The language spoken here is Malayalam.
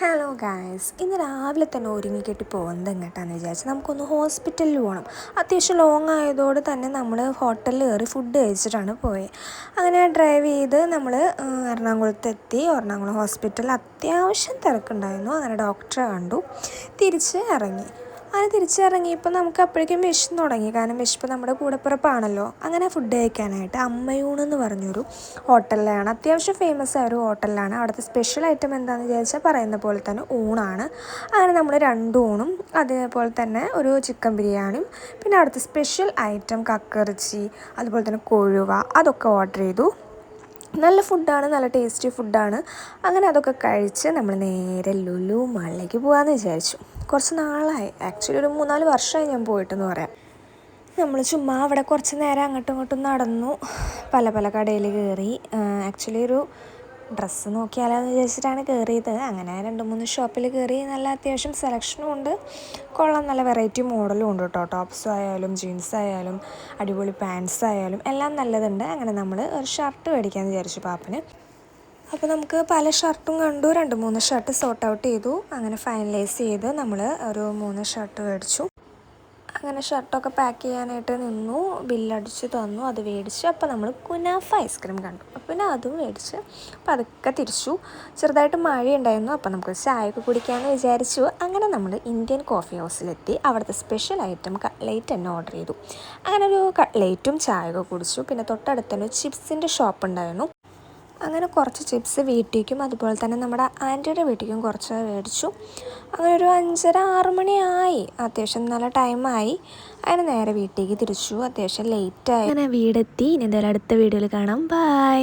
ഹലോ ഗായ്സ്, ഇന്ന് രാവിലെ തന്നെ ഒരുങ്ങിക്കെട്ടി പോകുന്നത് എങ്ങോട്ടാണെന്ന് വിചാരിച്ചു. നമുക്കൊന്ന് ഹോസ്പിറ്റലിൽ പോകണം. അത്യാവശ്യം ലോങ് ആയതോടെ തന്നെ നമ്മൾ ഹോട്ടലിൽ കയറി ഫുഡ് കഴിച്ചിട്ടാണ് പോയത്. അങ്ങനെ ഡ്രൈവ് ചെയ്ത് നമ്മൾ എറണാകുളത്തെത്തി. എറണാകുളം ഹോസ്പിറ്റലിൽ അത്യാവശ്യം തിരക്കുണ്ടായിരുന്നു. അങ്ങനെ ഡോക്ടറെ കണ്ടു, തിരിച്ച് ഇറങ്ങി. അങ്ങനെ തിരിച്ചിറങ്ങിയപ്പോൾ നമുക്ക് അപ്പോഴേക്കും വിശന്ന് തുടങ്ങി. കാരണം വിശപ്പ് നമ്മുടെ കൂടപ്പിറപ്പാണല്ലോ. അങ്ങനെ ഫുഡ് കഴിക്കാനായിട്ട് അമ്മയൂണെന്ന് പറഞ്ഞൊരു ഹോട്ടലിലാണ്, അത്യാവശ്യം ഫേമസ് ആയ ഒരു ഹോട്ടലിലാണ്. അവിടുത്തെ സ്പെഷ്യൽ ഐറ്റം എന്താണെന്ന് വിചാരിച്ചാൽ പറയുന്ന പോലെ തന്നെ ഊണാണ്. അങ്ങനെ നമ്മൾ 2 ഊണും അതേപോലെ തന്നെ ഒരു ചിക്കൻ ബിരിയാണിയും പിന്നെ അവിടുത്തെ സ്പെഷ്യൽ ഐറ്റം കക്കിറച്ചി അതുപോലെ തന്നെ കൊഴുവ അതൊക്കെ ഓർഡർ ചെയ്തു. നല്ല ഫുഡാണ്, നല്ല ടേസ്റ്റി ഫുഡാണ്. അങ്ങനെ അതൊക്കെ കഴിച്ച് നമ്മൾ നേരെ ലുലു മാളിലേക്ക് പോകാമെന്ന് വിചാരിച്ചു. കുറച്ച് നാളായി, ആക്ച്വലി ഒരു 3-4 വർഷമായി ഞാൻ പോയിട്ടെന്ന് പറയാം. നമ്മൾ ചുമ്മാ അവിടെ കുറച്ച് നേരം അങ്ങോട്ടും ഇങ്ങോട്ടും നടന്നു, പല പല കടയിൽ കയറി. ആക്ച്വലി ഒരു ഡ്രസ്സ് നോക്കിയാലോ എന്ന് വിചാരിച്ചിട്ടാണ് കയറിയത്. അങ്ങനെ 2-3 ഷോപ്പിൽ കയറി. നല്ല അത്യാവശ്യം സെലക്ഷനും ഉണ്ട്, കൊള്ളാം, നല്ല വെറൈറ്റി മോഡലും ഉണ്ട് കേട്ടോ. ടോപ്സ് ആയാലും ജീൻസ് ആയാലും അടിപൊളി പാൻസ് ആയാലും എല്ലാം നല്ലതുണ്ട്. അങ്ങനെ നമ്മൾ ഒരു ഷർട്ട് മേടിക്കാമെന്ന് വിചാരിച്ചു പാപ്പന്. അപ്പോൾ നമുക്ക് പല ഷർട്ടും കണ്ടു, 2-3 ഷർട്ട് സോർട്ട് ഔട്ട് ചെയ്തു. അങ്ങനെ ഫൈനലൈസ് ചെയ്ത് നമ്മൾ ഒരു 3 ഷർട്ട് മേടിച്ചു. അങ്ങനെ ഷർട്ടൊക്കെ പാക്ക് ചെയ്യാനായിട്ട് നിന്നു, ബില്ലടിച്ച് തന്നു, അത് മേടിച്ച്. അപ്പോൾ നമ്മൾ കുനാഫ ഐസ്ക്രീം കണ്ടു, പിന്നെ അതും മേടിച്ച് അപ്പോൾ അതൊക്കെ തിരിച്ചു. ചെറുതായിട്ട് മഴയുണ്ടായിരുന്നു, അപ്പോൾ നമുക്ക് ചായയൊക്കെ കുടിക്കാമെന്ന് വിചാരിച്ചു. അങ്ങനെ നമ്മൾ ഇന്ത്യൻ കോഫി ഹൗസിലെത്തി. അവിടുത്തെ സ്പെഷ്യൽ ഐറ്റം കട്ട്ലേറ്റ് തന്നെ ഓർഡർ ചെയ്തു. അങ്ങനെ ഒരു കട്ട്ലേറ്റും ചായയൊക്കെ കുടിച്ചു. പിന്നെ തൊട്ടടുത്ത് തന്നെ ചിപ്സിൻ്റെ ഷോപ്പ് ഉണ്ടായിരുന്നു. അങ്ങനെ കുറച്ച് ചിപ്സ് വീട്ടിലേക്കും അതുപോലെ തന്നെ നമ്മുടെ ആൻറ്റിയുടെ വീട്ടിലേക്കും കുറച്ച് മേടിച്ചു. അങ്ങനെ ഒരു 5:30-6 മണിയായി, അത്യാവശ്യം നല്ല ടൈമായി. അങ്ങനെ നേരെ വീട്ടിലേക്ക് തിരിച്ചു. അത്യാവശ്യം ലേറ്റായി. അങ്ങനെ വീടെത്തി. ഇനി എന്തായാലും അടുത്ത വീഡിയോയിൽ കാണാം. ബൈ.